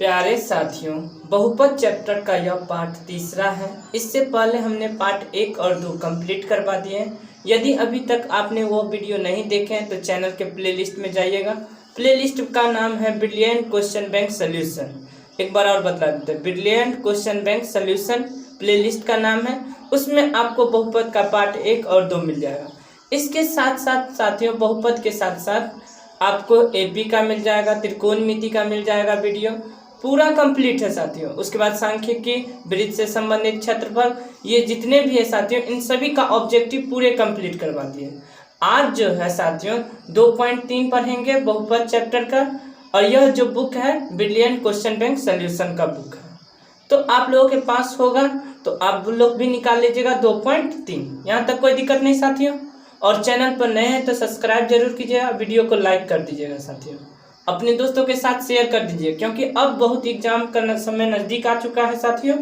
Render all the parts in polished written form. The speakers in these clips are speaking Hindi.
प्यारे साथियों, बहुपद चैप्टर का यह पार्ट तीसरा है। इससे पहले हमने पार्ट 1 और 2 कंप्लीट करवा दिए हैं। यदि अभी तक आपने वो वीडियो नहीं देखे हैं तो चैनल के प्लेलिस्ट में जाइएगा। प्लेलिस्ट का नाम है ब्रिलियंट क्वेश्चन बैंक सॉल्यूशन। एक बार और बता देते हैं, brilliant question bank solution playlist का नाम है। उसमें आपको बहुपद का पार्ट 1 और 2 मिल जाएगा। इसके साथ साथ साथियों, बहुपद के साथ साथ आपको एपी का मिल जाएगा, त्रिकोणमिति का मिल जाएगा वीडियो, पूरा कंप्लीट है साथियों। उसके बाद सांख्यिकी, वृत्त से संबंधित क्षेत्रफल, ये जितने भी है साथियों, इन सभी का ऑब्जेक्टिव पूरे कंप्लीट करवा दिए। आज जो है साथियों 2.3 पढ़ेंगे बहुपद चैप्टर का, और यह जो बुक है ब्रिलियंट क्वेश्चन बैंक सॉल्यूशन का बुक है। तो आप लोगों के पास होगा तो आप लोग भी निकाल लीजिएगा 2.3। यहाँ तक कोई दिक्कत नहीं साथियों। और चैनल पर नए हैं तो सब्सक्राइब जरूर कीजिएगा, वीडियो को लाइक कर दीजिएगा साथियों, अपने दोस्तों के साथ शेयर कर दीजिए, क्योंकि अब बहुत एग्जाम का समय नज़दीक आ चुका है साथियों।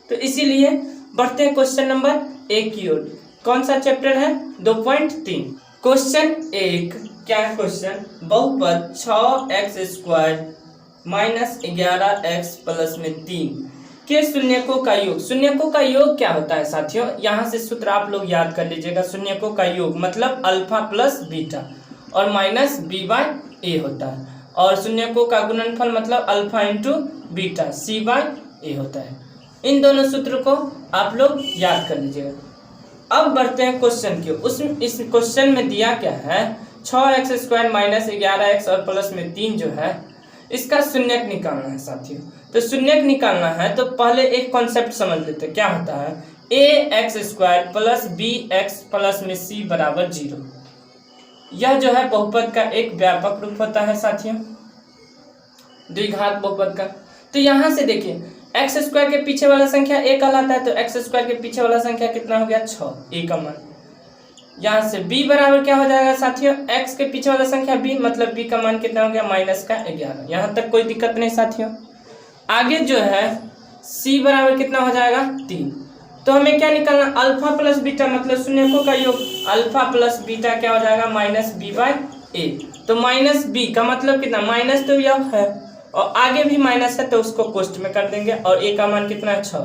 तो इसीलिए बढ़ते हैं क्वेश्चन नंबर 1 की ओर। कौन सा चैप्टर है? 2.3। क्वेश्चन 1 क्या है? क्वेश्चन, बहुपद 6x² - 11x + 3 के शून्यकों का योग। शून्यकों का योग क्या होता है साथियों? यहाँ से सूत्र आप लोग याद कर लीजिएगा। शून्यकों का योग मतलब अल्फा प्लस बीटा और माइनस b/a होता है, और शून्यकों का गुणनफल मतलब अल्फा इंटू बीटा c/a होता है। इन दोनों सूत्र को आप लोग याद कर लीजिएगा। अब बढ़ते हैं क्वेश्चन की। इस क्वेश्चन में दिया क्या है? 6x² - 11x और प्लस में 3 जो है, इसका शून्यक निकालना है साथियों। तो शून्यक निकालना है तो पहले एक कॉन्सेप्ट समझ लेते हैं। क्या होता है? ax² + bx प्लस में c = 0। यह जो है बहुपद का एक व्यापक रूप होता है साथियों, द्विघात बहुपद का। तो यहाँ से देखिए, x² के पीछे वाला संख्या a कहलाता है, तो x² के पीछे वाला संख्या कितना हो गया? 6, a का मान। यहाँ से b बराबर क्या हो जाएगा साथियों? x के पीछे वाला संख्या b, मतलब b का मान कितना हो गया? -11। यहाँ तक कोई दिक्कत नहीं साथियों। आगे जो है c बराबर कितना हो जाएगा? 3। तो हमें क्या निकालना? अल्फा प्लस बीटा, मतलब शून्यकों का योग। अल्फा प्लस बीटा क्या हो जाएगा? -b/a। तो -b का मतलब कितना? माइनस तो यह है और आगे भी माइनस है, तो उसको कोष्ठ में कर देंगे। और a का मान कितना है? 6।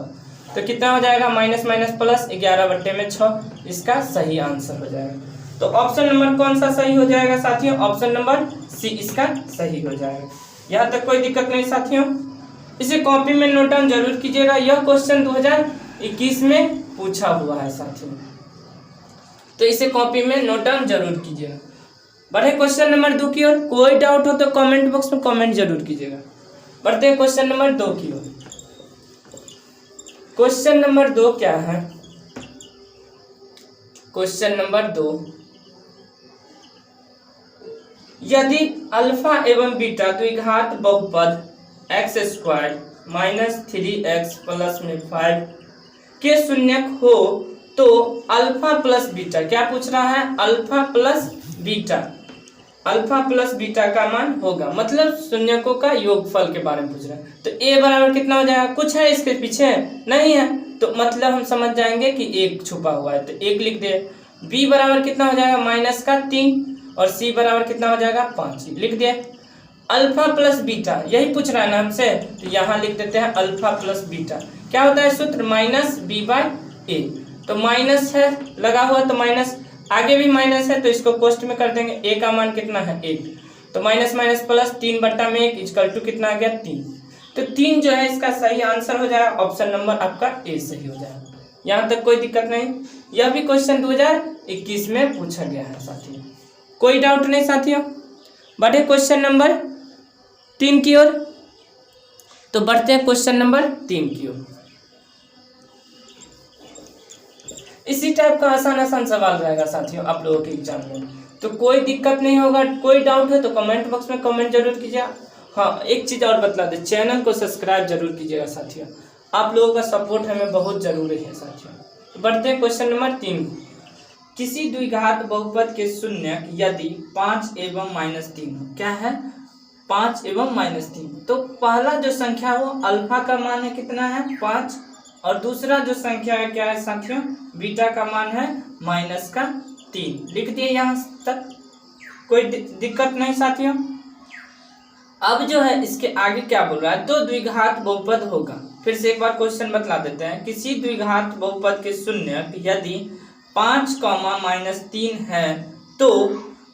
तो कितना हो जाएगा? Minus minus plus 11/6। इसका सही आंसर हो जाएगा। तो ऑप्शन नंबर कौन सा सही हो जाएगा साथियों? ऑप्शन नंबर सी इसका सही हो जाएगा। यहाँ तक कोई दिक्कत नहीं साथियों। इसे कॉपी में नोट डाउन जरूर कीजिएगा। यह क्वेश्चन 2021 में पूछा हुआ है साथियों, तो इसे कॉपी में नोट डाउन जरूर कीजिएगा। बढ़े क्वेश्चन नंबर 2 की ओर। कोई डाउट हो तो कमेंट बॉक्स में कमेंट जरूर कीजिएगा। बढ़ते हैं क्वेश्चन नंबर 2 की ओर। क्वेश्चन नंबर 2 क्या है? क्वेश्चन नंबर 2, यदि अल्फा एवं बीटा द्विघात बहुपद x² - 3x + 5 के शून्यक हो तो अल्फा प्लस बीटा, क्या पूछ रहा है? Alpha plus beta, alpha plus beta का मान होगा, मतलब शून्यकों का योगफल के बारे में पूछ रहा है। तो a बराबर कितना हो जाएगा? कुछ है इसके पीछे? नहीं है, तो मतलब हम समझ जाएंगे कि 1 छुपा हुआ है, तो 1 लिख दे। b बराबर कितना हो जाएगा? -3, और c बराबर कितना हो जाएगा? 5 लिख दिया। अल्फा प्लस बीटा यही पूछ रहा है ना हमसे, तो यहाँ लिख देते हैं अल्फा प्लस बीटा। क्या होता है सूत्र? -b/a। तो माइनस है लगा हुआ, तो माइनस, आगे भी माइनस है, तो इसको कोष्ठ में कर देंगे। a का मान कितना है? 1। तो माइनस माइनस प्लस 3/1 = कितना आ गया? 3। तो 3 जो है इसका सही आंसर हो जाएगा। ऑप्शन नंबर आपका ए सही हो जाएगा। यहाँ तक कोई दिक्कत नहीं। यह भी क्वेश्चन 2021 में पूछा गया है साथियों, कोई डाउट नहीं साथियों। बढ़े क्वेश्चन नंबर 3 की ओर। तो बढ़ते हैं क्वेश्चन नंबर 3 की ओर। इसी टाइप का आसान सवाल रहेगा साथियों आप लोगों के एग्जाम में, तो कोई दिक्कत नहीं होगा। कोई डाउट है तो कमेंट बॉक्स में कमेंट जरूर कीजिएगा। हाँ, एक चीज़ और बतला दे, चैनल को सब्सक्राइब जरूर कीजिएगा साथियों। आप लोगों का सपोर्ट हमें बहुत जरूरी है साथियों। तो बढ़ते हैं क्वेश्चन नंबर 3। किसी द्विघात बहुपद के शून्यक यदि 5 एवं -3 हो। क्या है? 5 एवं -3। तो पहला जो संख्या है वो अल्फा का मान है, कितना है? 5, और दूसरा जो संख्या है क्या है साथियों? बीटा का मान है -3। लिख दिए यहाँ तक, कोई दिक्कत नहीं साथियों। अब जो है इसके आगे क्या बोल रहा है, दो द्विघात बहुपद होगा। फिर से एक बार क्वेश्चन बतला देते हैं, किसी द्विघात बहुपद के शून्य यदि 5, -3 है तो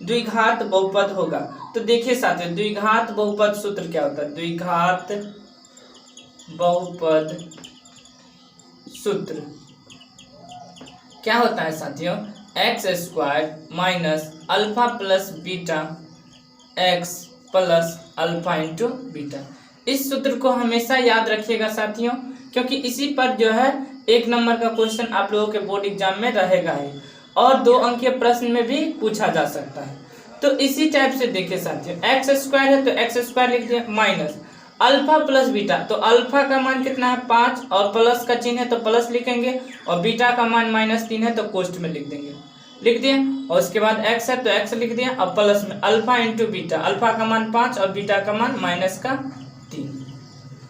द्विघात बहुपद होगा। तो देखिए साथियों, द्विघात बहुपद सूत्र क्या होता है, द्विघात बहुपद सूत्र क्या होता है साथियों, x² minus alpha plus beta x plus alpha into beta. इस सूत्र को हमेशा याद रखिएगा साथियों, क्योंकि इसी पर जो है 1 नंबर का क्वेश्चन आप लोगों के बोर्ड एग्जाम में रहेगा ही, और 2 अंकीय प्रश्न में भी पूछा जा सकता है। तो इसी टाइप से देखिए साथियों, x² है तो x² लिख दिया, माइनस अल्फा प्लस बीटा, तो अल्फा का मान कितना है 5 और प्लस का चिन्ह है तो प्लस लिखेंगे, और बीटा का मान -3 है तो कोष्ठ में लिख देंगे, लिख दिया। और उसके बाद x है तो x लिख दिया, अब प्लस में अल्फा इंटू बीटा, अल्फा का मान 5 और बीटा का मान -3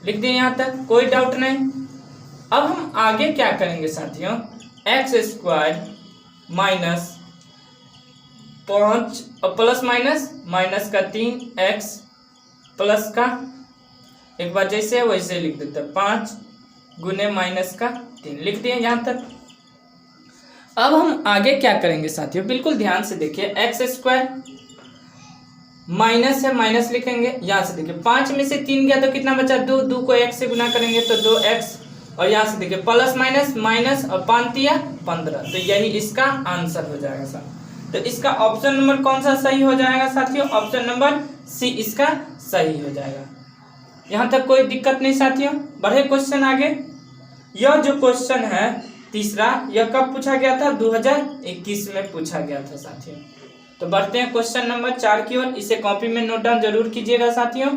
लिख दिया। यहाँ तक कोई डाउट नहीं। अब हम आगे क्या करेंगे साथियों, x² माइनस 5 और प्लस माइनस का 3x प्लस का, एक बार जैसे है वैसे लिख देते हैं, 5 गुने -3 लिख दिए यहाँ तक। अब हम आगे क्या करेंगे साथियों, बिल्कुल ध्यान से देखिए, x² माइनस है, माइनस लिखेंगे, यहाँ से देखिए 5 में से 3 गया तो कितना बचा 2, 2 को x से गुना करेंगे तो 2x, और यहाँ से देखिए प्लस माइनस और 5 या 15, तो यही इसका आंसर हो जाएगा साथियों। तो इसका ऑप्शन नंबर कौन सा सही हो जाएगा साथियों, ऑप्शन नंबर सी इसका सही हो जाएगा। यहाँ तक कोई दिक्कत नहीं साथियों। बढ़े क्वेश्चन आगे। यह जो क्वेश्चन है तीसरा, यह कब पूछा गया था, 2021 में पूछा गया था साथियों। तो बढ़ते हैं क्वेश्चन नंबर 4 की ओर, इसे कॉपी में नोट डाउन जरूर कीजिएगा साथियों।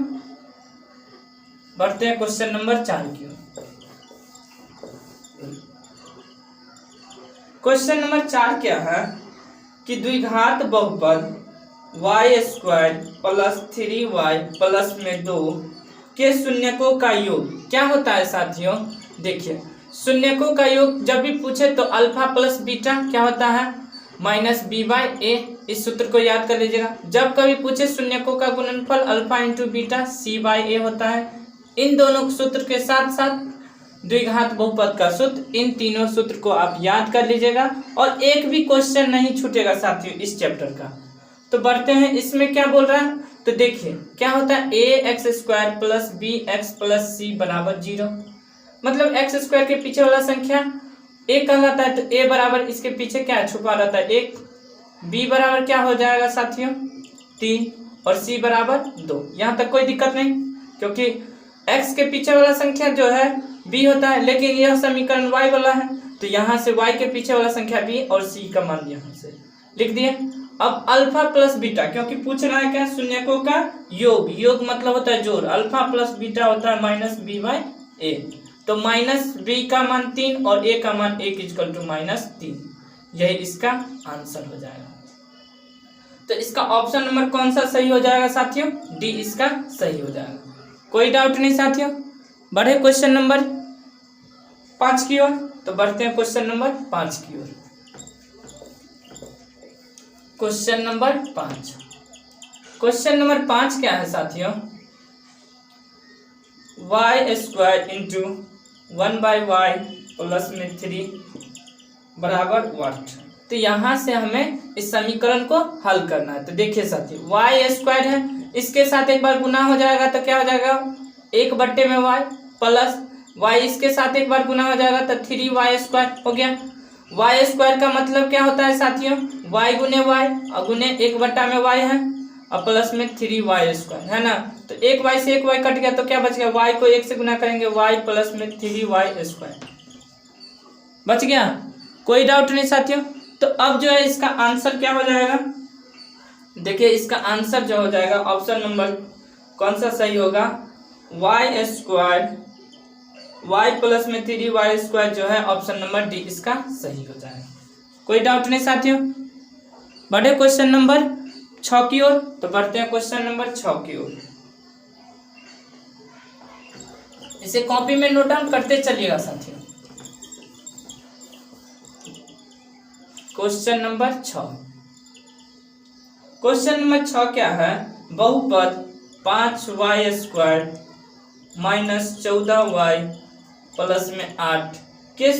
बढ़ते हैं क्वेश्चन नंबर 4 की ओर। क्वेश्चन नंबर 4 क्या है कि द्विघात बहुपद y² प्लस 3y प्लस में 2 के शून्यकों का योग क्या होता है साथियों। देखिए, शून्यकों का योग जब भी पूछे तो अल्फा प्लस बीटा क्या होता है, -b/a। इस सूत्र को याद कर लीजिएगा। जब कभी पूछे शून्यकों का गुणनफल अल्फा इंटू बीटा c/a होता है। इन दोनों सूत्र के साथ साथ द्विघात बहुपद का सूत्र, इन तीनों सूत्र को आप याद कर लीजिएगा, और एक भी क्वेश्चन नहीं छूटेगा साथियों इस चैप्टर का। तो बढ़ते हैं, इसमें क्या बोल रहा है, तो देखिए क्या होता है, ax² plus bx plus c बराबर 0। मतलब x² के पीछे वाला संख्या 1 कहलाता है, तो a बराबर इसके पीछे क्या छुपा रहता है 1, b बराबर क्या हो जाएगा साथियों 3, और c बराबर 2। यहाँ तक कोई दिक्कत नहीं, क्योंकि x के पीछे वाला संख्या जो है b होता है, लेकिन यह समीकरण y वाला है, तो यहाँ से y के पीछे वाला संख्या b और c का मान यहाँ से लिख दिए। अब अल्फा प्लस बीटा, क्योंकि पूछ रहा है क्या, शून्यकों का योग, योग मतलब होता है जोड़, अल्फा प्लस बीटा होता है -b/a, तो -b का मान 3 और a का मान 1 = -3, यही इसका आंसर हो जाएगा। तो इसका ऑप्शन नंबर कौन सा सही हो जाएगा साथियों, डी इसका सही हो जाएगा। कोई डाउट नहीं साथियों। बढ़े क्वेश्चन नंबर 5 की ओर। तो बढ़ते हैं क्वेश्चन नंबर 5 की ओर। क्वेश्चन नंबर 5, क्वेश्चन नंबर 5 क्या है साथियों, y² इंटू 1/y प्लस में 3 बराबर व्हाट। तो यहाँ से हमें इस समीकरण को हल करना है। तो देखिए साथियों, y² है, इसके साथ एक बार गुना हो जाएगा तो क्या हो जाएगा 1/y प्लस y, इसके साथ एक बार गुना हो जाएगा तो 3y² हो गया। y² का मतलब क्या होता है साथियों, y गुने y, और गुने 1/y है, और प्लस में 3y² है ना। तो 1y से 1y कट गया तो क्या बच गया, y को 1 से गुना करेंगे y प्लस में 3y² बच गया। कोई डाउट नहीं साथियों। तो अब जो है इसका आंसर क्या हो जाएगा, देखिए इसका आंसर जो हो जाएगा ऑप्शन नंबर कौन सा सही होगा, y² y प्लस में 3y² जो है ऑप्शन नंबर डी इसका सही हो जाएगा। कोई डाउट नहीं साथियों। बढ़े क्वेश्चन नंबर 6 की ओर। तो बढ़ते हैं क्वेश्चन नंबर 6 की ओर। इसे कॉपी में नोट डाउन करते चलिएगा साथियों। क्वेश्चन नंबर 6, क्वेश्चन नंबर 6 क्या है, बहुपद 5y² माइनस 14y प्लस में 8 के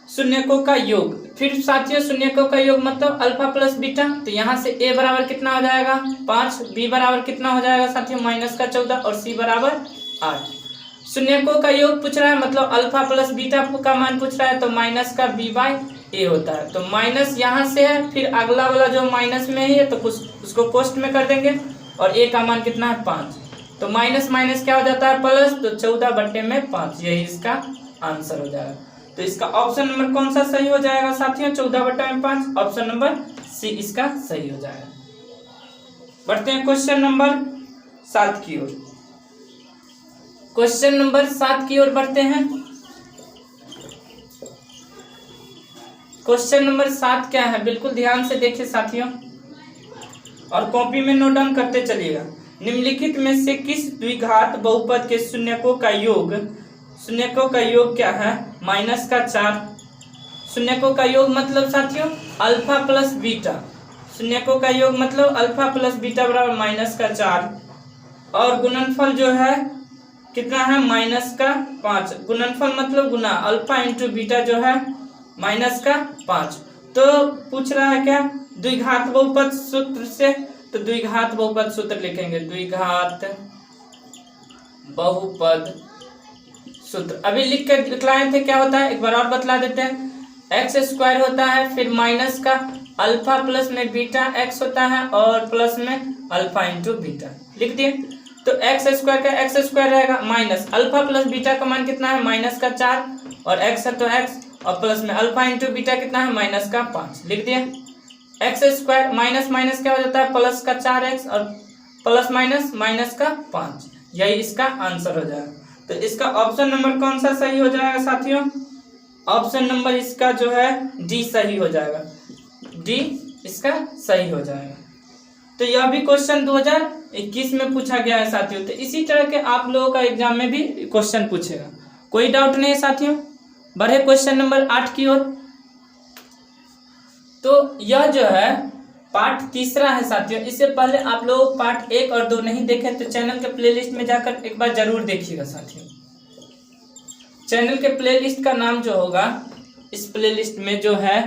शून्यकों का योग। फिर साथियों शून्यकों का योग मतलब अल्फा प्लस बीटा, तो यहाँ से a बराबर कितना हो जाएगा 5, b बराबर कितना हो जाएगा साथियों -14 और c बराबर 8। शून्यकों का योग पूछ रहा है मतलब अल्फा प्लस बीटा का मान पूछ रहा है, तो माइनस का b/a होता है। तो माइनस यहाँ से है, फिर अगला वाला जो माइनस में ही है तो उसको कोष्ट में कर देंगे, और a का मान कितना है 5, तो माइनस माइनस क्या हो जाता है प्लस, तो 14/5, यही इसका आंसर हो जाएगा। तो इसका ऑप्शन नंबर कौन सा सही हो जाएगा साथियों 14/5, ऑप्शन नंबर सी इसका सही हो जाएगा। बढ़ते हैं क्वेश्चन नंबर 7 की ओर। क्वेश्चन नंबर 7 की ओर बढ़ते हैं। क्वेश्चन नंबर 7 क्या है, बिल्कुल ध्यान से देखिए साथियों और कॉपी में नोट डाउन करते चलिएगा। निम्नलिखित में से किस द्विघात बहुपद के शून्यकों का योग क्या है -4। शून्यकों का योग मतलब साथियों अल्फा प्लस बीटा, शून्यकों का योग मतलब अल्फा प्लस बीटा बराबर -4, और गुणनफल जो है कितना है -5। गुणनफल मतलब गुना अल्फा इंटू बीटा जो है -5। तो पूछ रहा है क्या द्विघात बहुपद सूत्र से, तो द्विघात बहुपद सूत्र लिखेंगे, द्विघात बहुपद सूत्र अभी लिख कर दिखलाए थे। क्या होता है एक बार और बतला देते हैं, x² होता है, फिर माइनस का अल्फा प्लस में बीटा x होता है, और प्लस में अल्फा इंटू बीटा लिख दिए। तो x² का x² रहेगा, माइनस अल्फा प्लस बीटा का मान कितना है -4, और x है तो x, और प्लस में अल्फा इंटू बीटा कितना है -5 लिख दिया। x² माइनस माइनस क्या हो जाता है प्लस का 4x, और प्लस माइनस का 5, यही इसका आंसर हो जाएगा। तो इसका ऑप्शन नंबर कौन सा सही हो जाएगा साथियों, ऑप्शन नंबर इसका जो है डी सही हो जाएगा, डी इसका सही हो जाएगा। तो यह भी क्वेश्चन 2021 में पूछा गया है साथियों। तो इसी तरह के आप लोगों का एग्जाम में भी क्वेश्चन पूछेगा, कोई डाउट नहीं है साथियों। बढ़े क्वेश्चन नंबर 8 की ओर। तो यह जो है पार्ट तीसरा है साथियों। इससे पहले आप लोग पार्ट 1 और 2 नहीं देखे तो चैनल के प्लेलिस्ट में जाकर एक बार जरूर देखिएगा साथियों। चैनल के प्लेलिस्ट का नाम जो होगा, इस प्लेलिस्ट में जो है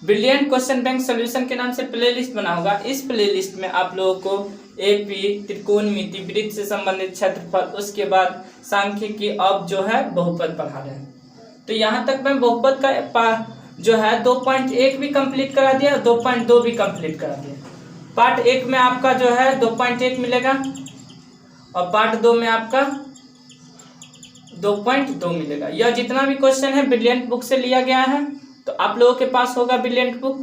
ब्रिलियंट क्वेश्चन बैंक सॉल्यूशन के नाम से प्लेलिस्ट बना होगा। इस प्लेलिस्ट में आप लोगों को एपी, त्रिकोणमिति, वृत्त से संबंधित क्षेत्रफल, उसके बाद सांख्यिकी, अब जो है बहुपद पढ़ा रहे हैं। तो यहाँ तक मैं बहुपद का जो है 2.1 भी कंप्लीट करा दिया, 2.2 भी कंप्लीट करा दिया। पार्ट 1 में आपका जो है 2.1 मिलेगा, और पार्ट 2 में आपका 2.2 मिलेगा। यह जितना भी क्वेश्चन है ब्रिलियंट बुक से लिया गया है, तो आप लोगों के पास होगा ब्रिलियंट बुक।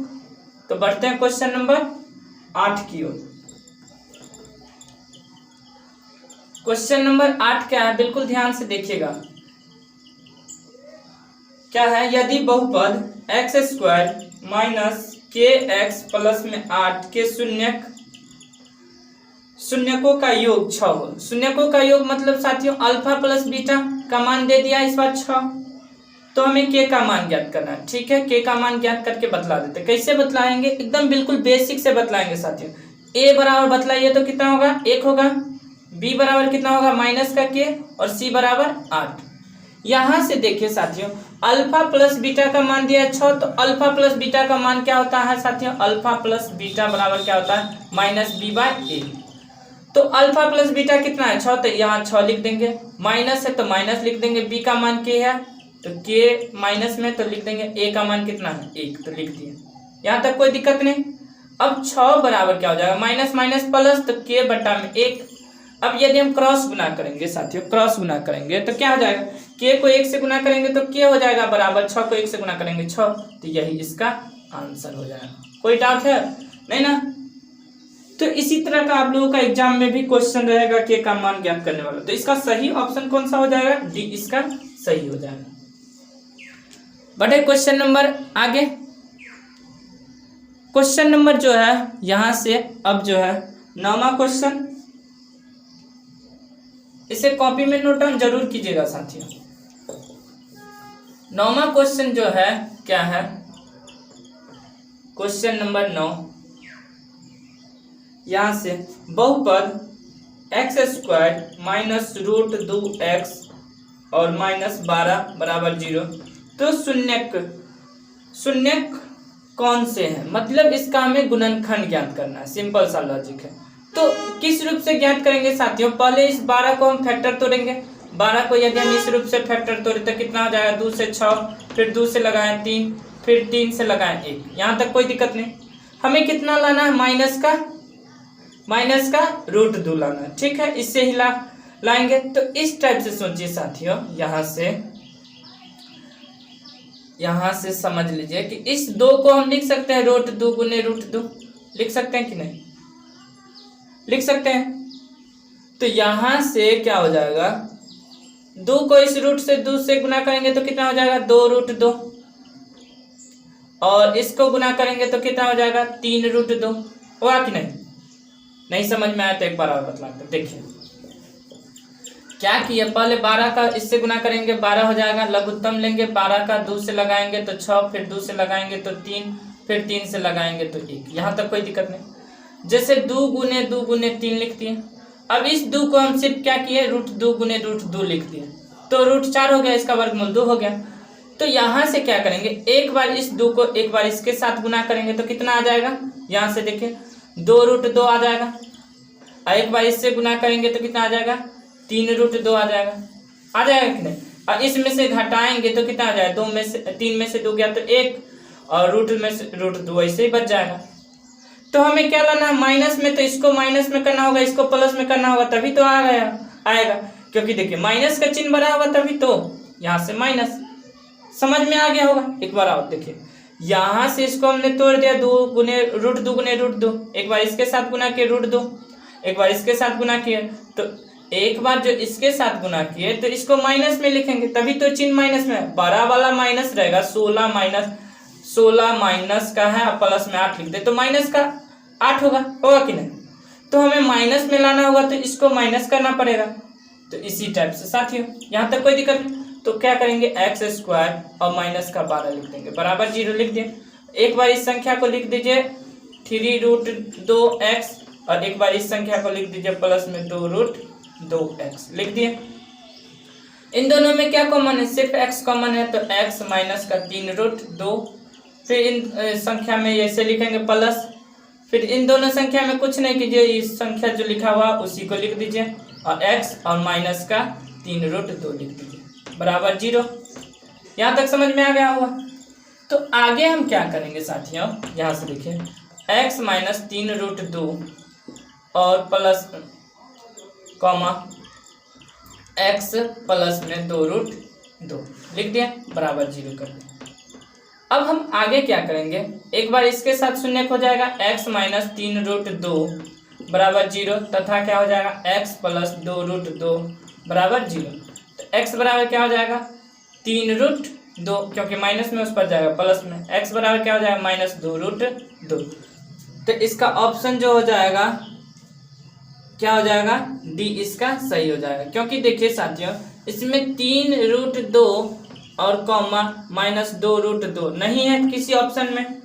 तो बढ़ते हैं क्वेश्चन नंबर 8 की ओर। क्वेश्चन नंबर 8 क्या है, बिल्कुल ध्यान से देखिएगा। क्या है, यदि बहुपद x² माइनस kx प्लस में 8 के शून्यकों का योग 6 हो। शून्यकों का योग मतलब साथियों अल्फा प्लस बीटा का मान दे दिया इस बार 6, तो हमें k का मान ज्ञात करना है। ठीक है, k का मान ज्ञात करके बतला देते। कैसे बतलाएंगे, एकदम बिल्कुल बेसिक से बतलाएंगे साथियों। a बराबर बतलाइए तो कितना होगा 1 होगा, b बराबर कितना होगा माइनस का k, और c बराबर 8। यहाँ से देखिए साथियों अल्फा प्लस बीटा का मान दिया है 6, तो अल्फा प्लस बीटा का मान क्या होता है साथियों, अल्फा प्लस बीटा बराबर क्या होता है -b/a। तो अल्फा प्लस बीटा कितना है 6, तो यहाँ 6 लिख देंगे, माइनस है तो माइनस लिख देंगे, b का मान k है तो k माइनस में तो लिख देंगे, a का मान कितना है 1, तो लिख दिए। यहाँ तक कोई दिक्कत नहीं। अब 6 बराबर क्या हो जाएगा माइनस माइनस प्लस, तो k बटा में 1। अब यदि हम क्रॉस गुना करेंगे साथियों, क्रॉस गुना करेंगे तो क्या हो जाएगा, k को 1 से गुना करेंगे तो k हो जाएगा बराबर 6 को 1 से गुना करेंगे 6, तो यही इसका आंसर हो जाएगा। कोई डाउट है नहीं ना। तो इसी तरह का आप लोगों का एग्जाम में भी क्वेश्चन रहेगा k का मान ज्ञात करने वाला। तो इसका सही ऑप्शन कौन सा हो जाएगा, डी इसका सही हो जाएगा। बढ़े क्वेश्चन नंबर आगे। क्वेश्चन नंबर जो है यहां से अब जो है 9वां क्वेश्चन, इसे कॉपी में नोट डाउन जरूर कीजिएगा साथियों। 9वां क्वेश्चन जो है क्या है, क्वेश्चन नंबर 9। यहां से बहुपद x square minus root 2x और माइनस 12 बराबर 0। तो शून्यक कौन से हैं, मतलब इसका हमें गुणनखंड ज्ञात करना है। सिंपल सा लॉजिक है। तो किस रूप से ज्ञात करेंगे साथियों, पहले इस 12 को हम फैक्टर तोड़ेंगे। 12 को यदि हम इस रूप से फैक्टर तोड़े तो कितना हो जाएगा, 2 से 6, फिर 2 से लगाएं 3, फिर 3 से लगाएं 1। यहाँ तक कोई दिक्कत नहीं। हमें कितना लाना है, माइनस का रूट 2 लाना है। ठीक है, इससे ही लाएंगे। तो इस टाइप से सोचिए साथियों, यहाँ से समझ लीजिए कि इस 2 को हम लिख सकते हैं रूट 2 गुने रूट 2, लिख सकते हैं कि नहीं, लिख सकते हैं। तो यहाँ से क्या हो जाएगा, 2 को इस रूट से 2 से गुना करेंगे तो कितना हो जाएगा, 2 रूट 2, और इसको गुना करेंगे तो कितना हो जाएगा, 3 रूट 2। हुआ कि नहीं समझ में आया तो एक बार और बतलाते। देखिए क्या किया, पहले 12 का इससे गुना करेंगे 12 हो जाएगा, लघुत्तम लेंगे 12 का 2 से लगाएंगे तो 6, फिर 2 से लगाएंगे तो 3, फिर 3 से लगाएंगे तो 1। यहाँ तक कोई दिक्कत नहीं। जैसे 2 गुने 3 लिख दिए। अब इस 2 को हम सिर्फ क्या किए, रूट 2 गुने रूट 2 लिख दिए, तो रूट 4 हो गया, इसका वर्गमूल 2 हो गया। तो यहाँ से क्या करेंगे, एक बार इस 2 को एक बार इसके साथ गुना करेंगे तो कितना आ जाएगा, यहाँ से देखिए 2 रूट 2 आ जाएगा, और एक बार इससे गुना करेंगे तो कितना आ जाएगा, 3 रूट 2 आ जाएगा कि नहीं। और इसमें से घटाएंगे तो कितना आ जाएगा, 3 में से 2 गया तो 1, और रूट में से रूट 2 ऐसे ही बच जाएगा। तो हमें क्या लाना है, माइनस में, तो इसको माइनस में करना होगा, इसको प्लस में करना होगा, तभी तो आएगा। क्योंकि देखिए माइनस का चिन्ह बना होगा तभी तो यहाँ से माइनस। समझ में आ गया होगा। एक बार आओ देखिए, यहाँ से इसको हमने तोड़ दिया, 2 गुने रूट 2, एक बार इसके साथ गुना किए रूट 2, एक बार इसके साथ गुना किए, तो एक बार जो इसके साथ गुना किए तो इसको माइनस में लिखेंगे, तभी तो चिन्ह माइनस में। 12 वाला माइनस रहेगा, 16 माइनस का है, प्लस में 8 लिख दे तो माइनस का 8 होगा कि नहीं। तो हमें माइनस में लाना होगा तो इसको माइनस करना पड़ेगा। तो इसी टाइप से साथियों, यहाँ तक कोई दिक्कत नहीं। तो क्या करेंगे, एक्स स्क्वायर और माइनस का 12 लिख देंगे, बराबर 0 लिख दिए। एक बार इस संख्या को लिख दीजिए 3 रूट 2x, और एक बार इस संख्या को लिख दीजिए प्लस में 2 रूट 2x लिख दिए। इन दोनों में क्या कॉमन है, सिर्फ x कॉमन है, तो x माइनस का 3 रूट 2, फिर इन संख्या में ऐसे लिखेंगे प्लस, फिर इन दोनों संख्या में कुछ नहीं कीजिए, इस संख्या जो लिखा हुआ उसी को लिख दीजिए, और x और माइनस का 3 रूट 2 लिख दीजिए, बराबर 0। यहाँ तक समझ में आ गया होगा। तो आगे हम क्या करेंगे साथियों, यहाँ से देखिए x माइनस 3 रूट 2 और प्लस कॉमा x प्लस में 2 रूट 2 लिख दिया, बराबर 0 कर दिया। अब हम आगे क्या करेंगे, एक बार इसके साथ शून्य हो जाएगा, x माइनस 3 रूट 2 बराबर 0, तथा क्या हो जाएगा, x प्लस 2 रूट 2 बराबर 0। तो x बराबर क्या हो जाएगा, 3 रूट 2, क्योंकि माइनस में उस पर जाएगा प्लस में, x बराबर क्या हो जाएगा, माइनस 2 रूट 2। तो इसका ऑप्शन जो हो जाएगा क्या हो जाएगा, डी इसका सही हो जाएगा। क्योंकि देखिए साथियों, इसमें 3 रूट 2 और कॉमा माइनस 2 रूट 2 नहीं है, किसी ऑप्शन में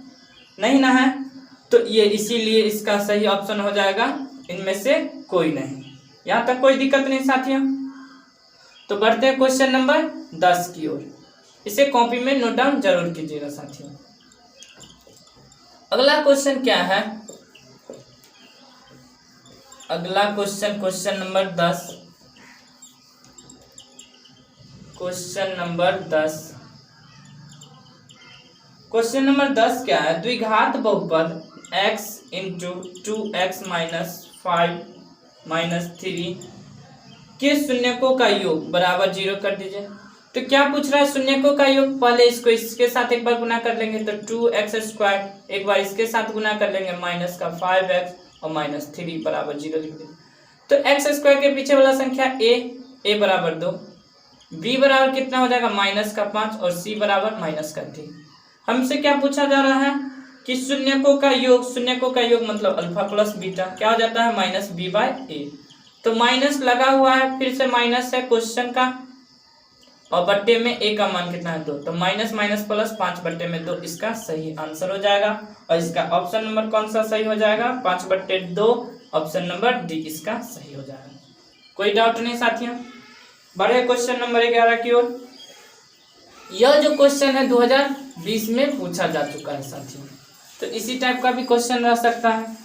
नहीं ना है, तो ये इसीलिए इसका सही ऑप्शन हो जाएगा, इनमें से कोई नहीं। यहाँ तक कोई दिक्कत नहीं साथियों। तो बढ़ते हैं क्वेश्चन नंबर 10 की ओर। इसे कॉपी में नोट डाउन जरूर कीजिएगा साथियों। अगला क्वेश्चन क्या है, अगला क्वेश्चन नंबर 10, क्वेश्चन नंबर 10 क्या है, द्विघात बहुपद x into 2x minus 5 minus 3 के शून्यकों का योग बराबर 0 कर दीजिए। तो क्या पूछ रहा है, शून्यकों का योग, पहले इसको इसके साथ एक बार गुना कर लेंगे तो 2x स्क्वायर, एक बार इसके साथ गुना कर लेंगे माइनस का 5x और माइनस 3 बराबर 0 लिख देंगे। तो x स्क्वायर के पीछे वाला संख्या a बराबर 2, b बराबर कितना हो जाएगा, माइनस का 5, और c बराबर माइनस का 3। हमसे क्या पूछा जा रहा है कि शून्यकों का योग मतलब अल्फा प्लस बीटा क्या हो जाता है, माइनस b बाय a। तो माइनस लगा हुआ है, फिर से माइनस है क्वेश्चन का, और बट्टे में a का मान कितना है, 2, तो माइनस माइनस प्लस 5/2 इसका सही आंसर हो जाएगा। और इसका ऑप्शन नंबर कौन सा सही हो जाएगा, 5/2, ऑप्शन नंबर डी इसका सही हो जाएगा। कोई डाउट नहीं साथियों। बढ़े क्वेश्चन नंबर 11 की ओर। यह जो क्वेश्चन है 2020 में पूछा जा चुका है साथियों, तो इसी टाइप का भी क्वेश्चन रह सकता है।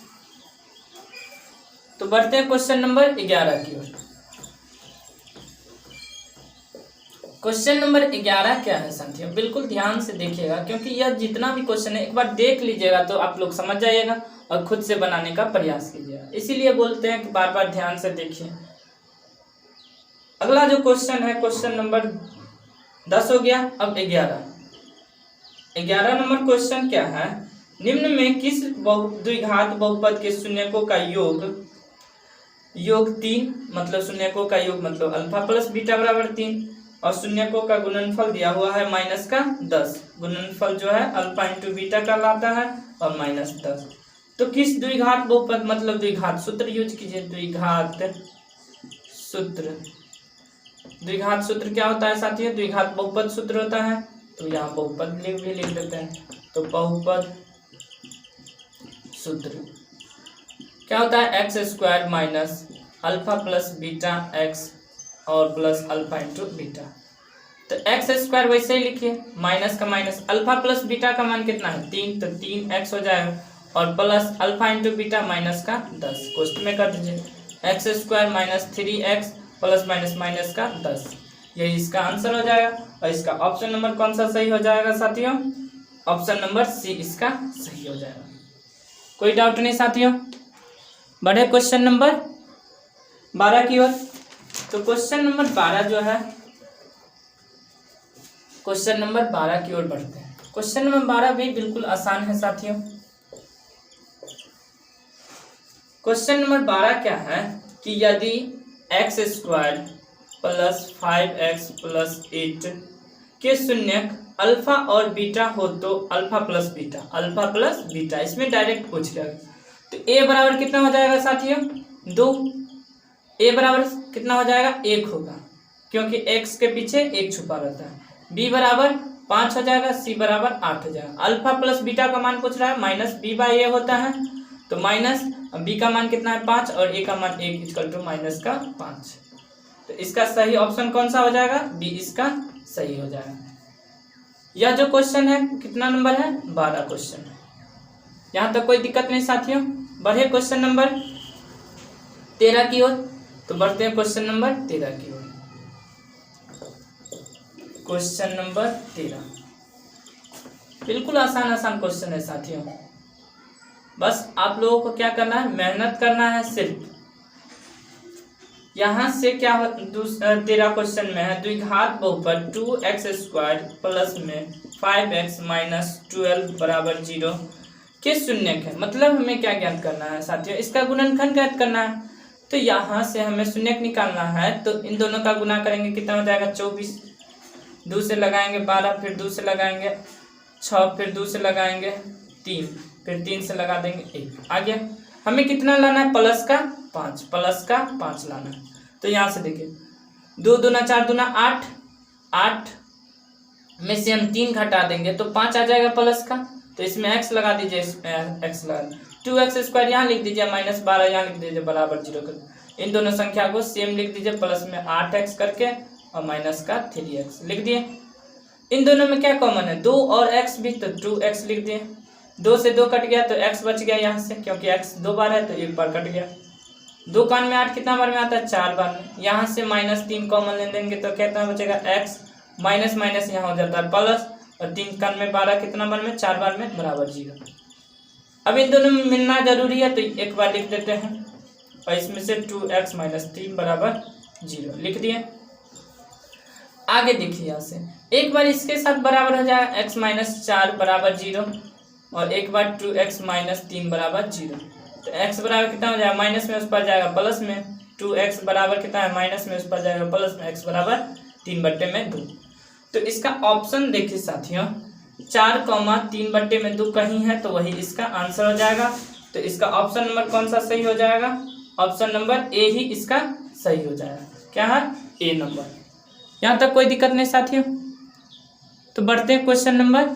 तो बढ़ते हैं क्वेश्चन नंबर 11 की ओर। क्वेश्चन नंबर 11 क्या है साथियों, बिल्कुल ध्यान से देखिएगा, क्योंकि यह जितना भी क्वेश्चन है एक बार देख लीजिएगा तो आप लोग समझ जाइएगा और खुद से बनाने का प्रयास कीजिएगा। इसीलिए बोलते हैं कि बार बार ध्यान से देखिए। अगला जो क्वेश्चन है क्वेश्चन नंबर 10 हो गया। अब 11 नंबर क्वेश्चन क्या है, निम्न में किस द्विघात बहुपद के शून्यकों का योग 3, मतलब शून्यकों का योग मतलब अल्फा प्लस बीटा बराबर 3, और शून्यकों का गुणनफल दिया हुआ है -10। गुणनफल जो है अल्फा इंटू बीटा का लाता है और -10। तो किस द्विघात बहुपद, मतलब द्विघात सूत्र यूज कीजिए। द्विघात सूत्र क्या होता है साथियों, द्विघात बहुपद सूत्र होता है। तो यहाँ बहुपद भी लिख देते हैं। तो बहुपद सूत्र क्या होता है, x² minus alpha plus beta x और प्लस अल्फा इंटू बीटा। तो x² वैसे ही लिखिए, माइनस का माइनस, अल्फा प्लस बीटा का मान कितना है 3, तो 3x हो जाएगा, और plus alpha into beta minus का 10 कोष्ठ में कर दीजिए। x² minus 3x plus minus minus का 10, यही इसका आंसर हो जाएगा। और इसका ऑप्शन नंबर कौन सा सही हो जाएगा साथियों, ऑप्शन नंबर सी इसका सही हो जाएगा। कोई डाउट नहीं साथियों। बढ़े क्वेश्चन नंबर 12 की ओर। तो क्वेश्चन नंबर 12 जो है, क्वेश्चन नंबर 12 की ओर बढ़ते हैं। क्वेश्चन नंबर 12 भी बिल्कुल आसान है साथियों। क्वेश्चन नंबर 12 क्या है कि यदि x² प्लस 5x प्लस 8 के शून्यक अल्फा और बीटा हो तो अल्फा प्लस बीटा, इसमें डायरेक्ट पूछ रहा है। तो a बराबर कितना हो जाएगा साथियों 2, a बराबर कितना हो जाएगा 1 होगा, क्योंकि x के पीछे 1 छुपा रहता है। b बराबर 5 हो जाएगा, c बराबर 8 हो जाएगा। अल्फा प्लस बीटा का मान पूछ रहा है, माइनस b/a होता है, तो माइनस b का मान कितना है 5 और a का मान 1 इक्वल टू माइनस का 5। तो इसका सही ऑप्शन कौन सा हो जाएगा, बी इसका सही हो जाएगा। यह जो क्वेश्चन है कितना नंबर है 12 क्वेश्चन है, यहाँ तक कोई दिक्कत नहीं साथियों। बढ़े क्वेश्चन नंबर 13 की ओर। तो बढ़ते हैं क्वेश्चन नंबर 13 की ओर। क्वेश्चन नंबर 13 बिल्कुल आसान क्वेश्चन है साथियों। बस आप लोगों को क्या करना है, मेहनत करना है सिर्फ। यहाँ से क्या 13 क्वेश्चन में है, द्विघात बहुपद 2x² प्लस में 5x माइनस 12 बराबर 0 के शून्यक है। मतलब हमें क्या ज्ञात करना है साथियों, इसका गुणनखंड ज्ञात करना है। तो यहाँ से हमें शून्यक निकालना है, तो इन दोनों का गुना करेंगे, कितना हो जाएगा 24, 2 से लगाएंगे 12, फिर 2 से लगाएंगे 6, फिर 2 से लगाएंगे 3, फिर 3 से लगा देंगे 1। आ गया। हमें कितना लाना है, प्लस का 5 लाना है। तो यहाँ से देखिए 2 दूना 4 दूना 8, 8 में से हम 3 घटा देंगे तो 5 आ जाएगा प्लस का। तो इसमें x लगा दीजिए, x लगा 2x² यहाँ लिख दीजिए, माइनस 12 यहाँ लिख दीजिए, बराबर 0 कर। इन दोनों संख्या को सेम लिख दीजिए, प्लस में 8x करके और माइनस का 3x लिख दिए। इन दोनों में क्या कॉमन है 2 और x भी, तो 2x लिख दिए। 2 से 2 कट गया तो x बच गया यहाँ से, क्योंकि x 2 बार है तो 1 बार कट गया। 2 कान में 8 कितना बार में आता है 4 बार में। यहाँ से -3 कॉमन ले लेंगे तो कितना बचेगा x, माइनस माइनस यहाँ हो जाता है प्लस, और 3 कान में 12 कितना बार में 4 बार में, बराबर 0। अब इन दोनों में मिलना जरूरी है तो एक बार लिख देते हैं, और इसमें से 2x माइनस 3 बराबर 0 लिख दिए। आगे देखिए यहाँ से एक बार इसके साथ बराबर हो जाएगा x माइनस 4 बराबर 0, और एक बार 2x माइनस 3 बराबर 0। तो x बराबर कितना हो जाएगा, माइनस में उस पर जाएगा प्लस में, 2x बराबर कितना है माइनस में उस पर जाएगा प्लस में, x बराबर 3/2। तो इसका ऑप्शन देखिए साथियों 4,3/2 कहीं है, तो वही इसका आंसर हो जाएगा। तो इसका ऑप्शन नंबर कौन सा सही हो जाएगा, ऑप्शन नंबर ए ही इसका सही हो जाएगा। क्या है, ए नंबर। यहाँ तक कोई दिक्कत नहीं साथियों। तो बढ़ते हैं क्वेश्चन नंबर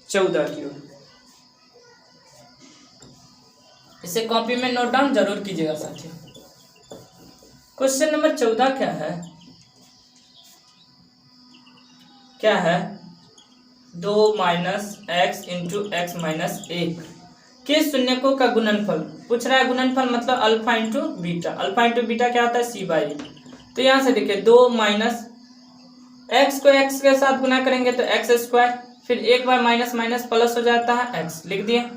14 की ओर। इसे कॉपी में नोट डाउन जरूर कीजिएगा साथियों। क्वेश्चन नंबर 14 क्या है 2 minus x into x minus 1 के शून्यकों का गुणनफल पूछ रहा है। गुणनफल मतलब alpha into beta. Alpha into beta क्या होता है c/a। तो यहाँ से देखिए 2 माइनस एक्स को एक्स के साथ गुना करेंगे तो एक्स स्क्वायर, फिर एक बार माइनस माइनस प्लस हो जाता है एक्स लिख दिए।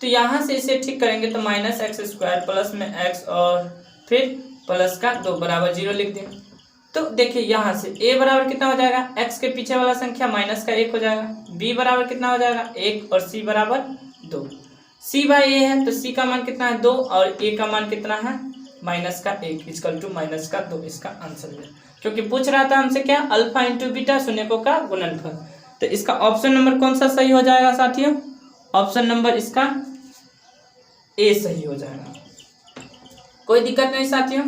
तो यहाँ से इसे ठीक करेंगे तो माइनस एक्स स्क्वायर प्लस में एक्स और फिर प्लस का 2 बराबर 0 लिख दिए। तो देखिए यहाँ से a बराबर कितना हो जाएगा, x के पीछे वाला संख्या माइनस का 1 हो जाएगा, b बराबर कितना हो जाएगा 1 और c बराबर 2। c/a है तो c का मान कितना है 2 और a का मान कितना है माइनस का 1 इक्वल टू माइनस का 2। इसका आंसर है, क्योंकि पूछ रहा था हमसे क्या अल्फा इंटू बीटा शून्यकों का गुणनफल। तो इसका ऑप्शन नंबर कौन सा सही हो जाएगा साथियों, ऑप्शन नंबर इसका ए सही हो जाएगा। कोई दिक्कत नहीं साथियों।